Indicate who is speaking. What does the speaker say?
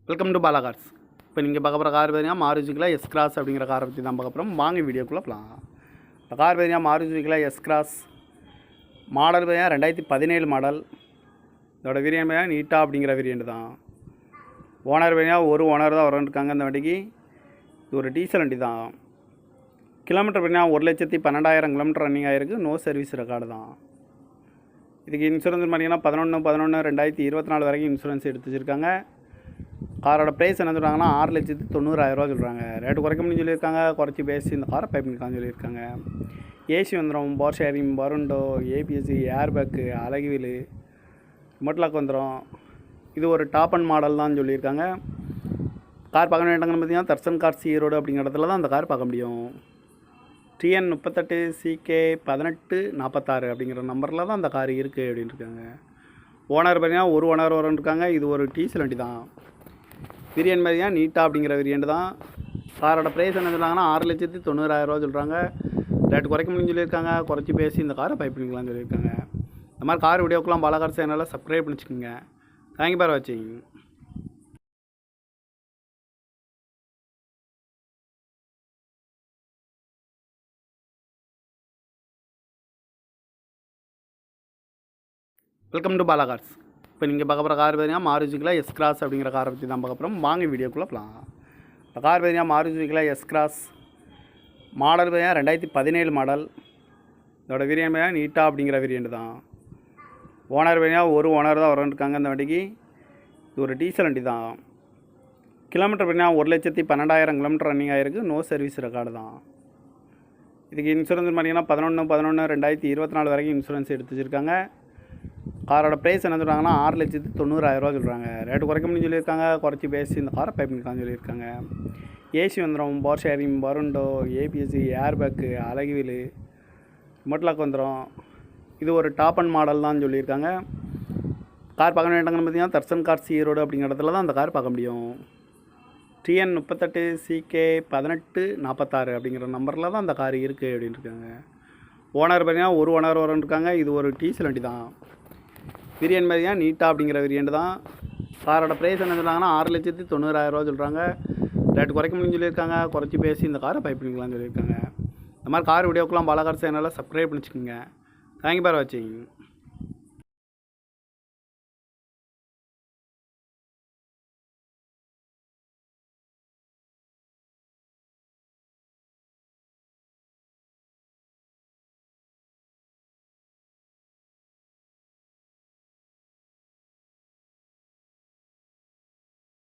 Speaker 1: Welcome to Bala cars. இப்போ நீங்கள் பார்க்க போகிற கார் பார்த்தீங்கன்னா மாருதிக்குள்ள எஸ் கிராஸ் அப்படிங்கிற காரை பற்றி தான் பார்க்க போகிறோம். வாங்க வீடியோக்குள்ளே போகலாம். இந்த கார் பார்த்தீங்கன்னா மாருதிக்குள்ள எஸ் கிராஸ் மாடல் பார்த்தீங்கன்னா 2017 மாடல். இதோட வேரியன்ட் பார்த்தீங்கன்னா நீட்டா அப்படிங்கிற வேரியன்ட் தான். ஓனர் பார்த்தீங்கன்னா ஒரு ஓனர் தான் வரன்ட்ருக்காங்க. இந்த வண்டிக்கு இது ஒரு டீசல் வண்டி தான். கிலோமீட்டர் பார்த்தீங்கன்னா 1,12,000 கிலோமீட்டர் ரன்னிங் ஆகிருக்கு. நோ சர்வீஸ் ரெக்கார்டு தான். இதுக்கு இன்சூரன்ஸ் பார்த்தீங்கன்னா 11/11/2024 வரைக்கும் இன்சூரன்ஸ் எடுத்து வச்சுருக்காங்க. காரோட ப்ரைஸ் என்ன சொல்கிறாங்கன்னா 6,90,000 சொல்கிறாங்க. ரேட்டு குறைக்க முடியும்னு சொல்லியிருக்காங்க. குறைச்சி பேசி இந்த காரை பை பண்ணிக்கலாம்னு சொல்லியிருக்காங்க. ஏசி வந்துடும், பவர் ஷேரிங், பருண்டோ, ஏபிஎஸ்சி, ஏர் பேக்கு, அழகுவீல், ரிமோட் லாக் வந்துடும். இது ஒரு டாப் அண்ட் மாடல் தான் சொல்லியிருக்காங்க. கார் பார்க்க வேண்டிய இடங்கள்னு பார்த்தீங்கன்னா தர்சன் கார்ஸ் ஈரோடு அப்படிங்கிற இடத்துல தான் அந்த கார் பார்க்க முடியும். TN 38 CK 1846 அப்படிங்கிற நம்பரில் தான் அந்த கார் இருக்குது அப்படின்னு இருக்காங்க. ஓனர் பார்த்தீங்கன்னா ஒரு ஓனர் வரன்ட்ருக்காங்க. இது ஒரு டீசல் வண்டி தான். வேரியன்ட் பார்த்தீங்கன்னா நீட்டா அப்படிங்கிற வேரியன்ட் தான். காரோட ப்ரைஸ் என்ன சொல்கிறாங்கன்னா 6,90,000 சொல்கிறாங்க. ரேட்டு குறைக்க முடியும்னு சொல்லியிருக்காங்க. குறைச்சி பேசி இந்த காரை பை பண்ணிக்கலாம்னு சொல்லியிருக்காங்க. இந்த மாதிரி கார் வீடியோக்கெலாம் பாலா கார் சேனலை சப்ஸ்கிரைப் பண்ணிச்சுக்கோங்க. தேங்க்யூ ஃபார் வாட்சிங். Welcome to Bala cars. இப்போ நீங்கள் பார்க்க போகிற கார் பார்த்தீங்கன்னா மாருதிக்குள்ள எஸ் கிராஸ் அப்படிங்கிற காரை பற்றி தான் பார்க்க போகிறோம். வாங்க வீடியோக்குள்ளே போகலாம். இந்த கார் பார்த்தீங்கன்னா மாருதிக்குள்ள எஸ் கிராஸ் மாடல் பார்த்தீங்கன்னா 2017 மாடல். இதோட வேரியன்ட் பார்த்தீங்கன்னா நீட்டா அப்படிங்கிற வேரியன்ட் தான். ஓனர் பார்த்தீங்கன்னா ஒரு ஓனர் தான் வரன்ட்ருக்காங்க. இந்த வண்டிக்கு இது ஒரு டீசல் வண்டி தான். கிலோமீட்டர் பார்த்தீங்கன்னா 1,12,000 கிலோமீட்டர் ரன்னிங் ஆகிருக்கு. நோ சர்வீஸ் ரெக்கார்டு தான். இதுக்கு இன்சூரன்ஸ் பார்த்தீங்கன்னா 11/11/2024 வரைக்கும் இன்சூரன்ஸ் எடுத்து வச்சுருக்காங்க. காரோட ப்ரைஸ் என்ன சொல்கிறாங்கன்னா 6,90,000 சொல்கிறாங்க. ரேட்டு குறைக்க முடியும்னு சொல்லியிருக்காங்க. குறைச்சி பேசி இந்த காரை பை பண்ணிக்கலாம்னு சொல்லியிருக்காங்க. ஏசி வந்துடும், பவர் ஷேரிங், பருண்டோ, ஏபிஎஸ்சி, ஏர் பேக்கு, அழகுவீல், ரிமோட் லாக் வந்துடும். இது ஒரு டாப் அண்ட் மாடல் தான் சொல்லியிருக்காங்க. கார் பார்க்க வேண்டிய இடங்கள்னு பார்த்தீங்கன்னா தர்சன் கார்ஸ் ஈரோடு அப்படிங்கிற இடத்துல தான் அந்த கார் பார்க்க முடியும். TN 38 CK 1846 அப்படிங்கிற நம்பரில் தான் அந்த கார் இருக்குது அப்படின்னு இருக்காங்க. ஓனர் பார்த்தீங்கன்னா ஒரு ஓனர் வரன்ட்ருக்காங்க. இது ஒரு டீசல் வண்டி தான். வேரியன்ட் பார்த்தீங்கன்னா நீட்டா அப்படிங்கிற வேரியன்ட் தான். காரோட ப்ரைஸ் என்ன சொல்கிறாங்கன்னா 6,90,000 சொல்கிறாங்க. ரேட்டு குறைக்க முடியும்னு சொல்லியிருக்காங்க. குறைச்சி பேசி இந்த காரை பை பண்ணிக்கலாம்னு சொல்லியிருக்காங்க. இந்த மாதிரி கார் வீடியோக்கெலாம் பாலா கார் சேனலை சப்ஸ்கிரைப் பண்ணிச்சுக்கோங்க. தேங்க்யூ ஃபார் வாட்சிங்.